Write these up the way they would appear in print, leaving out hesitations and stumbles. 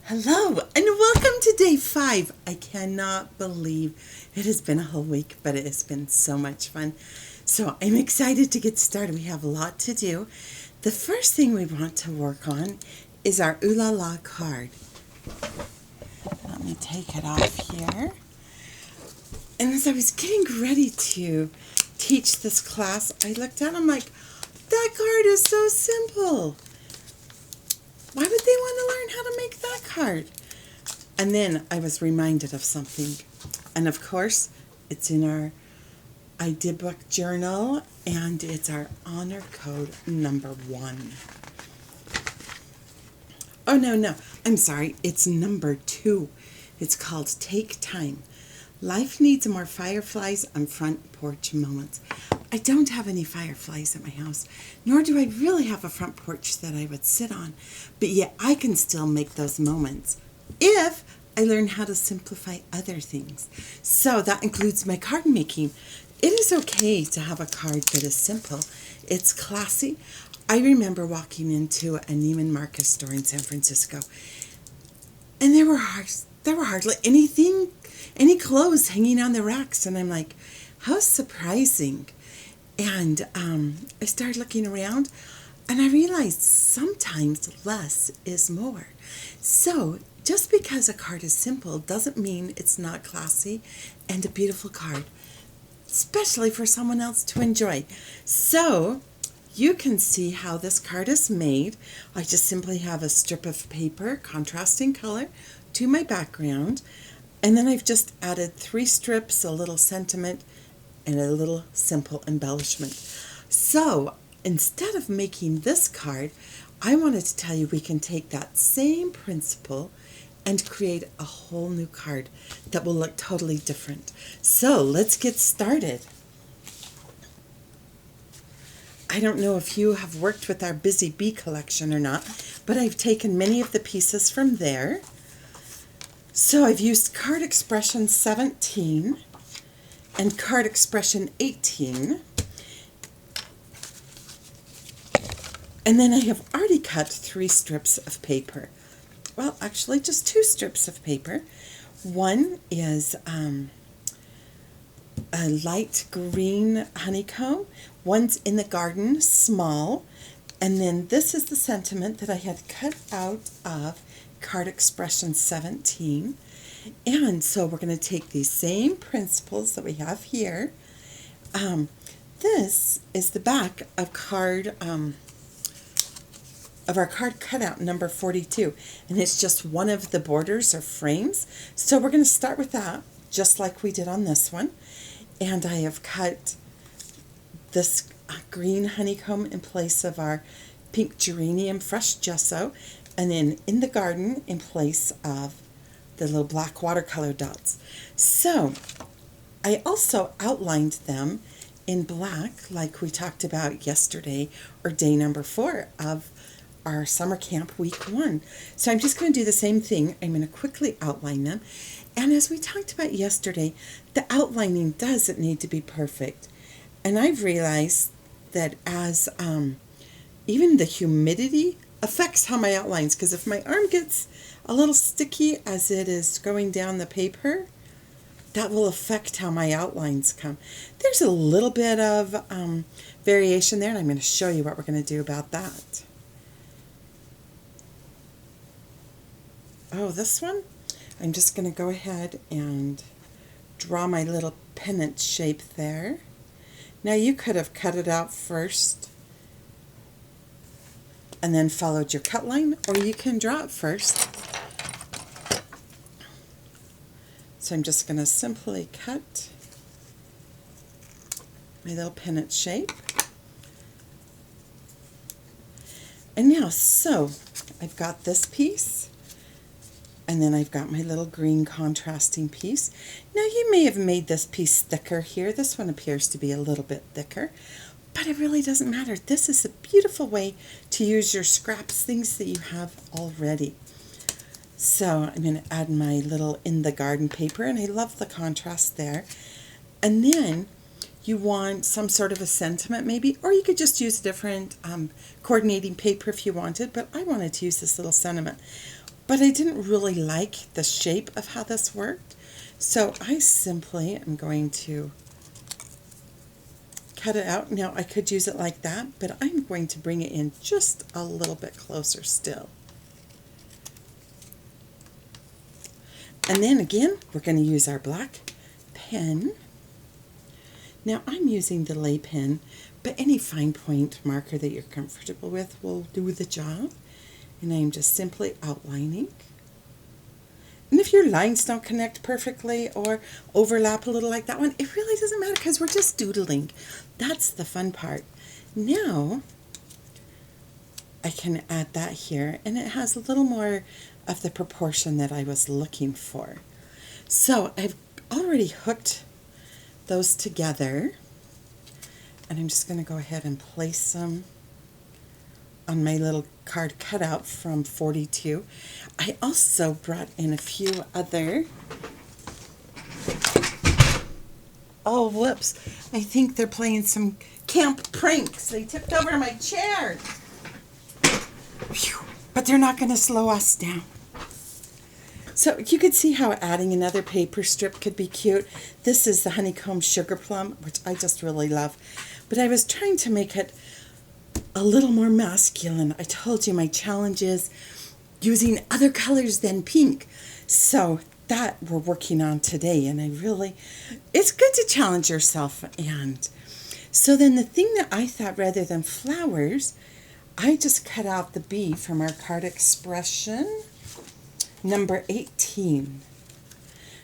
Hello and welcome to day 5. I cannot believe it has been a whole week, but it has been so much fun. So I'm excited to get started. We have a lot to do. The first thing we want to work on is our Ooh La La card. Let me take it off here. And as I was getting ready to teach this class, I looked at it, I'm like, that card is so simple. Why would they want to learn how to make that card? And then I was reminded of something. And of course, it's in our idea book journal, and it's our honor code number 1. Oh, no, I'm sorry. It's number 2. It's called Take Time. Life needs more fireflies on front porch moments. I don't have any fireflies at my house, nor do I really have a front porch that I would sit on, but yet I can still make those moments if I learn how to simplify other things. So that includes my card making. It is okay to have a card that is simple. It's classy. I remember walking into a Neiman Marcus store in San Francisco, and there were hardly any clothes hanging on the racks, and I'm like, how surprising. And I started looking around, and I realized sometimes less is more. So just because a card is simple doesn't mean it's not classy and a beautiful card, especially for someone else to enjoy. So you can see how this card is made. I just simply have a strip of paper, contrasting color, to my background, and then I've just added 3 strips, a little sentiment, and a little simple embellishment. So instead of making this card, I wanted to tell you we can take that same principle and create a whole new card that will look totally different. So let's get started. I don't know if you have worked with our Busy Bee collection or not, but I've taken many of the pieces from there. So I've used Card Expression 17 and Card Expression 18. And then I have already cut 3 strips of paper. Well, actually just 2 strips of paper. One is a light green honeycomb. One's in the garden, small. And then this is the sentiment that I had cut out of Card Expression 17. And so we're going to take these same principles that we have here. This is the back of our card cutout number 42, and it's just one of the borders or frames. So we're going to start with that, just like we did on this one. And I have cut this green honeycomb in place of our pink geranium fresh gesso, and then in the garden in place of the little black watercolor dots. So I also outlined them in black like we talked about yesterday, or day number 4 of our summer camp week 1. So I'm just going to do the same thing. I'm going to quickly outline them. And as we talked about yesterday, the outlining doesn't need to be perfect. And I've realized that as even the humidity affects how my outlines, because if my arm gets a little sticky as it is going down the paper, that will affect how my outlines come. There's a little bit of variation there, and I'm going to show you what we're going to do about that. Oh, this one, I'm just going to go ahead and draw my little pennant shape there. Now you could have cut it out first and then followed your cut line, or you can draw it first. So I'm just going to simply cut my little pennant shape. And now, so I've got this piece, and then I've got my little green contrasting piece. Now you may have made this piece thicker here. This one appears to be a little bit thicker, but it really doesn't matter. This is a beautiful way to use your scraps, things that you have already. So I'm going to add my little in the garden paper, and I love the contrast there. And then you want some sort of a sentiment maybe, or you could just use different coordinating paper if you wanted, but I wanted to use this little sentiment. but I didn't really like the shape of how this worked. So I simply am going to cut it out. Now I could use it like that, but I'm going to bring it in just a little bit closer still. And then again, we're going to use our black pen. Now I'm using the lay pen, but any fine point marker that you're comfortable with will do the job. And I'm just simply outlining. And if your lines don't connect perfectly or overlap a little like that one, it really doesn't matter because we're just doodling. That's the fun part. Now I can add that here, and it has a little more of the proportion that I was looking for. So I've already hooked those together, and I'm just going to go ahead and place them on my little card cutout from 42. I also brought in a few other, oh whoops, I think they're playing some camp pranks. They tipped over my chair. Whew. But they're not going to slow us down. So you could see how adding another paper strip could be cute. This is the honeycomb sugar plum, which I just really love. But I was trying to make it a little more masculine. I told you my challenge is using other colors than pink. So that we're working on today, and it's good to challenge yourself. And so then the thing that I thought, rather than flowers, I just cut out the bee from our card expression number 18.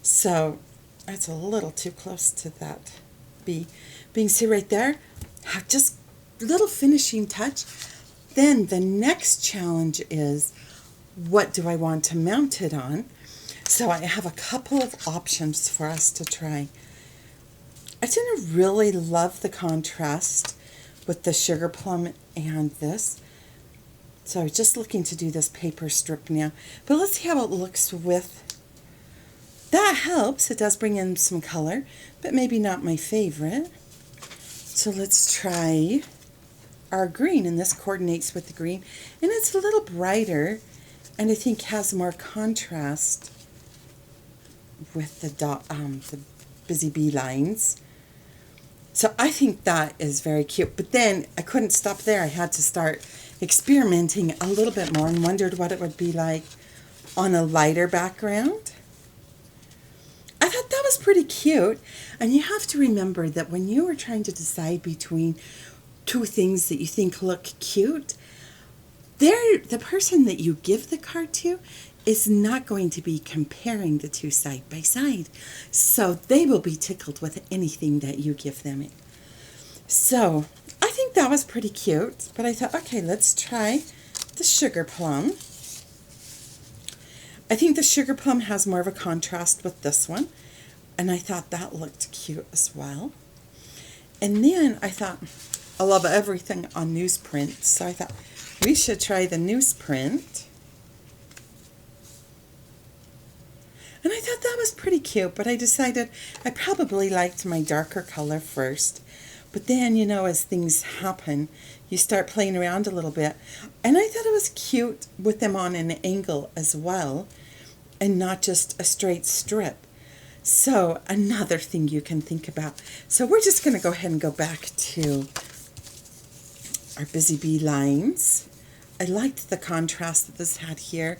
So that's a little too close to that bee. Being see right there, just little finishing touch. Then the next challenge is, what do I want to mount it on? So I have a couple of options for us to try. I didn't really love the contrast with the sugar plum and this. So I was just looking to do this paper strip now. But let's see how it looks with. That helps. It does bring in some color, but maybe not my favorite. So let's try our green, and this coordinates with the green. And it's a little brighter, and I think has more contrast with the busy bee lines. So I think that is very cute. But then I couldn't stop there. I had to start experimenting a little bit more and wondered what it would be like on a lighter background. I thought that was pretty cute. And you have to remember that when you are trying to decide between two things that you think look cute, the person that you give the card to is not going to be comparing the two side by side. So they will be tickled with anything that you give them. So I think that was pretty cute, but I thought, okay, let's try the sugar plum. I think the sugar plum has more of a contrast with this one, and I thought that looked cute as well. And then I thought, I love everything on newsprint, so I thought we should try the newsprint. And I thought that was pretty cute, but I decided I probably liked my darker color first. But then, you know, as things happen, you start playing around a little bit. And I thought it was cute with them on an angle as well, and not just a straight strip. So another thing you can think about. So we're just going to go ahead and go back to our busy bee lines. I liked the contrast that this had here,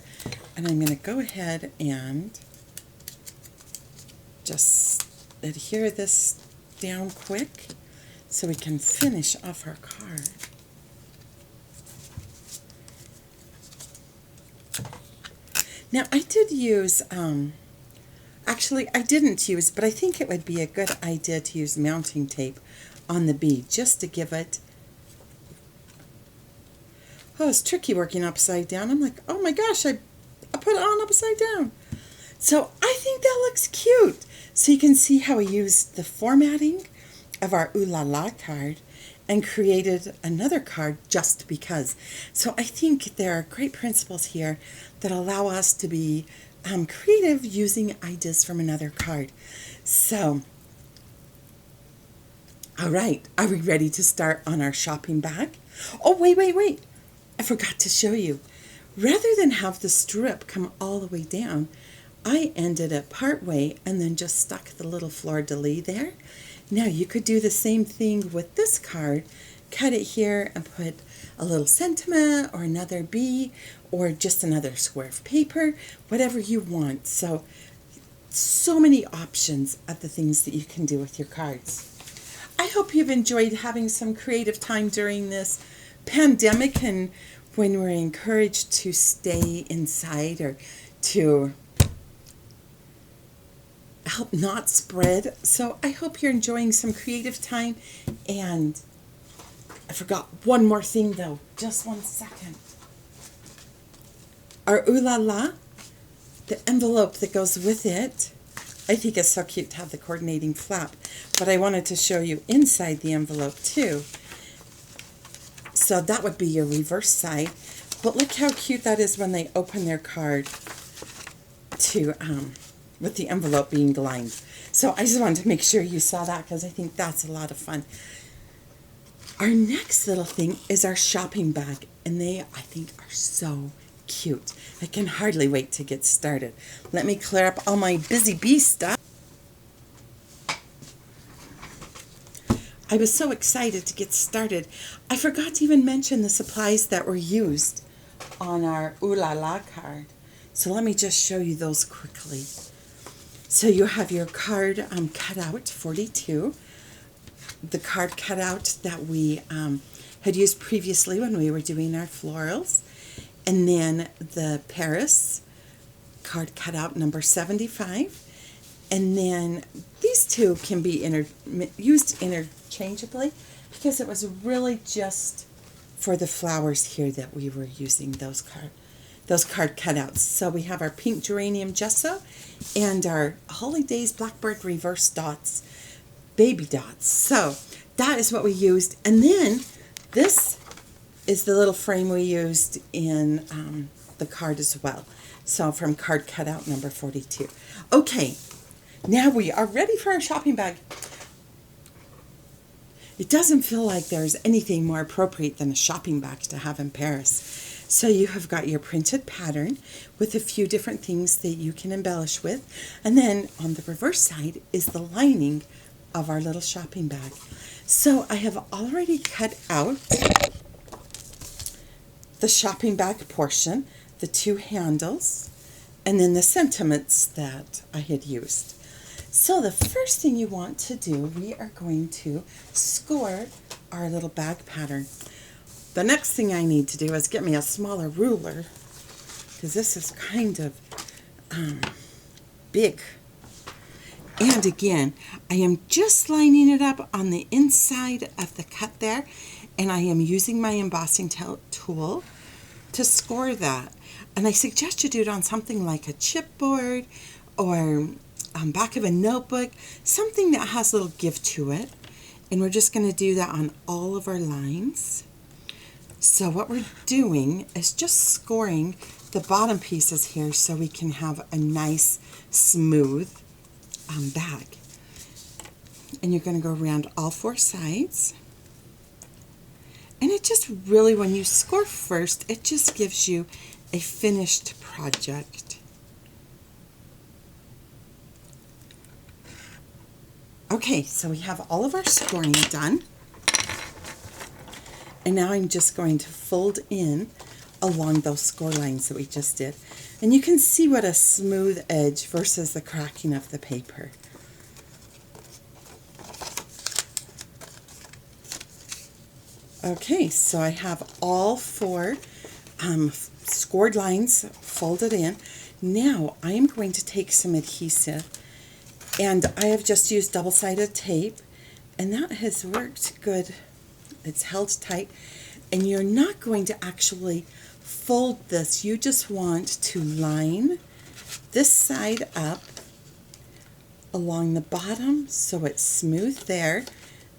and I'm going to go ahead and just adhere this down quick so we can finish off our card. Now I did use, actually I didn't use, but I think it would be a good idea to use mounting tape on the bee just to give it, oh, it's tricky working upside down. I'm like, oh my gosh, I put it on upside down. So I think that looks cute. So you can see how we used the formatting of our Ooh La La card and created another card just because. So I think there are great principles here that allow us to be creative using ideas from another card. So, all right, are we ready to start on our shopping bag? Oh, wait. I forgot to show you. Rather than have the strip come all the way down, I ended it part way and then just stuck the little fleur-de-lis there. Now you could do the same thing with this card. Cut it here and put a little sentiment or another bee or just another square of paper, whatever you want. So many options of the things that you can do with your cards. I hope you've enjoyed having some creative time during this pandemic and when we're encouraged to stay inside or to help not spread. So I hope you're enjoying some creative time. And I forgot one more thing though. Just one second. Our Ooh La La, the envelope that goes with it. I think it's so cute to have the coordinating flap. But I wanted to show you inside the envelope too. So that would be your reverse side. But look how cute that is when they open their card to with the envelope being lined. So I just wanted to make sure you saw that because I think that's a lot of fun. Our next little thing is our shopping bag, and they, I think, are so cute. I can hardly wait to get started. Let me clear up all my busy bee stuff. I was so excited to get started. I forgot to even mention the supplies that were used on our Ooh La La card. So let me just show you those quickly. So you have your card cutout 42, the card cutout that we had used previously when we were doing our florals, and then the Paris card cutout number 75, and then these two can be used interchangeably because it was really just for the flowers here that we were using those card cutouts. So we have our pink geranium gesso and our Holy Days Blackbird reverse dots, baby dots. So that is what we used. And then this is the little frame we used in the card as well. So from card cutout number 42. Okay, now we are ready for our shopping bag. It doesn't feel like there's anything more appropriate than a shopping bag to have in Paris. So you have got your printed pattern with a few different things that you can embellish with. And then on the reverse side is the lining of our little shopping bag. So I have already cut out the shopping bag portion, the two handles, and then the sentiments that I had used. So the first thing you want to do, we are going to score our little bag pattern. The next thing I need to do is get me a smaller ruler because this is kind of big. And again, I am just lining it up on the inside of the cut there, and I am using my embossing tool to score that. And I suggest you do it on something like a chipboard or back of a notebook, something that has a little give to it. And we're just going to do that on all of our lines. So what we're doing is just scoring the bottom pieces here so we can have a nice smooth bag. And you're going to go around all four sides. And it just really, when you score first, it just gives you a finished project. Okay, so we have all of our scoring done. And now I'm just going to fold in along those score lines that we just did. And you can see what a smooth edge versus the cracking of the paper. Okay, so I have all four scored lines folded in. Now I am going to take some adhesive, and I have just used double-sided tape, and that has worked good. It's held tight, and you're not going to actually fold this. You just want to line this side up along the bottom so it's smooth there,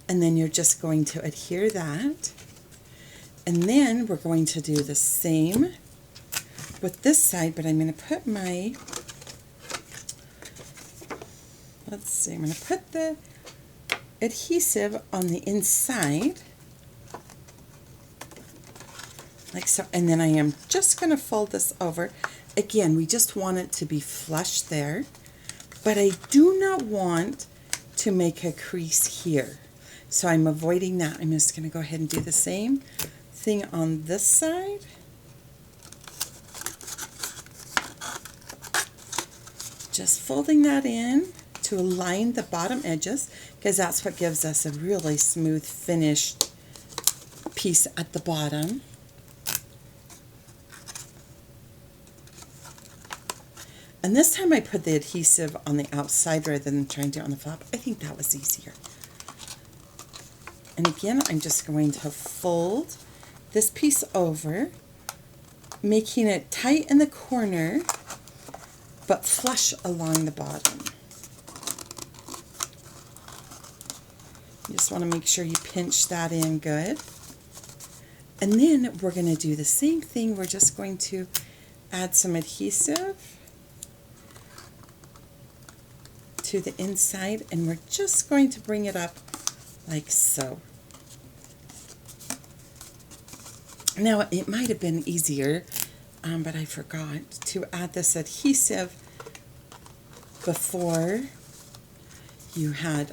and then you're just going to adhere that. And then we're going to do the same with this side, but I'm going to put my, let's see, I'm going to put the adhesive on the inside. like so. And then I am just going to fold this over. Again, we just want it to be flush there, but I do not want to make a crease here. So I'm avoiding that. I'm just going to go ahead and do the same thing on this side. Just folding that in to align the bottom edges, because that's what gives us a really smooth finished piece at the bottom. And this time I put the adhesive on the outside rather than trying to do it on the flap. I think that was easier. And again, I'm just going to fold this piece over, making it tight in the corner, but flush along the bottom. You just want to make sure you pinch that in good. And then we're going to do the same thing. We're just going to add some adhesive to the inside, and we're just going to bring it up like so. Now, it might have been easier, but I forgot to add this adhesive before you had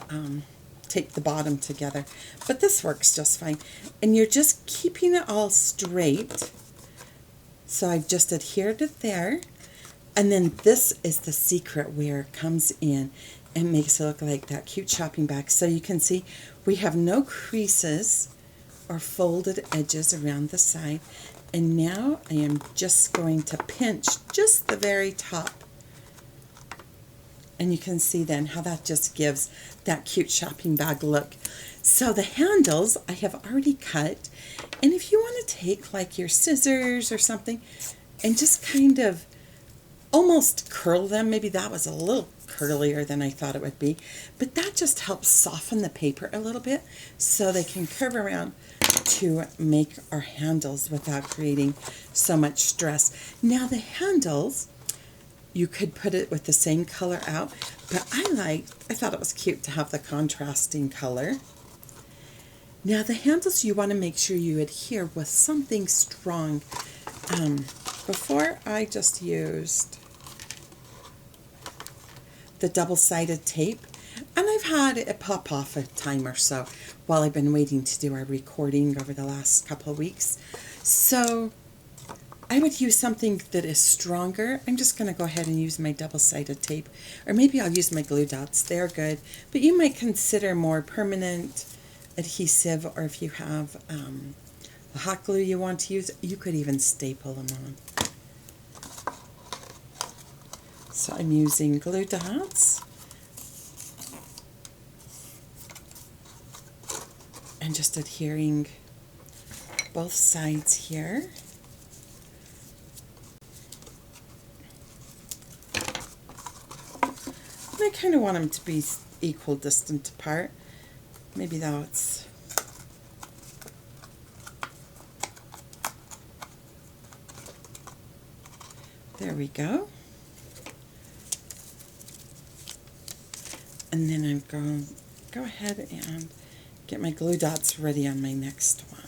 taped the bottom together. But this works just fine. And you're just keeping it all straight. So I've just adhered it there. And then this is the secret where it comes in and makes it look like that cute shopping bag. So you can see we have no creases or folded edges around the side. And now I am just going to pinch just the very top. And you can see then how that just gives that cute shopping bag look. So the handles I have already cut. And if you want to take like your scissors or something and just kind of almost curl them, maybe that was a little curlier than I thought it would be, but that just helps soften the paper a little bit so they can curve around to make our handles without creating so much stress. Now the handles, you could put it with the same color out, but I thought it was cute to have the contrasting color. Now the handles, you want to make sure you adhere with something strong. Before I just used the double-sided tape, and I've had it pop off a time or so while I've been waiting to do our recording over the last couple of weeks. So I would use something that is stronger. I'm just going to go ahead and use my double-sided tape, or maybe I'll use my glue dots. They're good, but you might consider more permanent adhesive, or if you have a hot glue you want to use, you could even staple them on. So I'm using glue dots and just adhering both sides here. And I kind of want them to be equal distance apart. Maybe that's there we go. And then I'm going to go ahead and get my glue dots ready on my next one.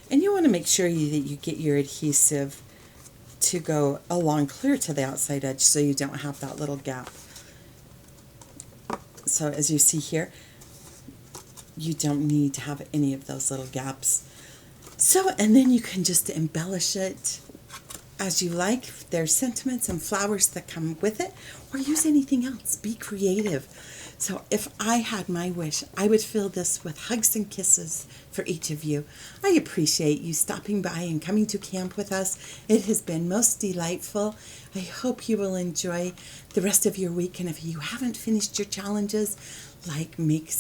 And you want to make sure that you get your adhesive to go along clear to the outside edge so you don't have that little gap. So as you see here, you don't need to have any of those little gaps. So, and then you can just embellish it as you like. There's sentiments and flowers that come with it, or use anything else. Be creative. So if I had my wish, I would fill this with hugs and kisses for each of you. I appreciate you stopping by and coming to camp with us. It has been most delightful. I hope you will enjoy the rest of your week. And if you haven't finished your challenges, like make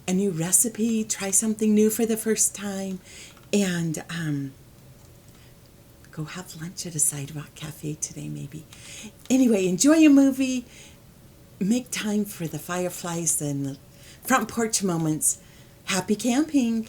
a new recipe, try something new for the first time, and go have lunch at a sidewalk cafe today maybe. Anyway, enjoy a movie. Make time for the fireflies and the front porch moments. Happy camping!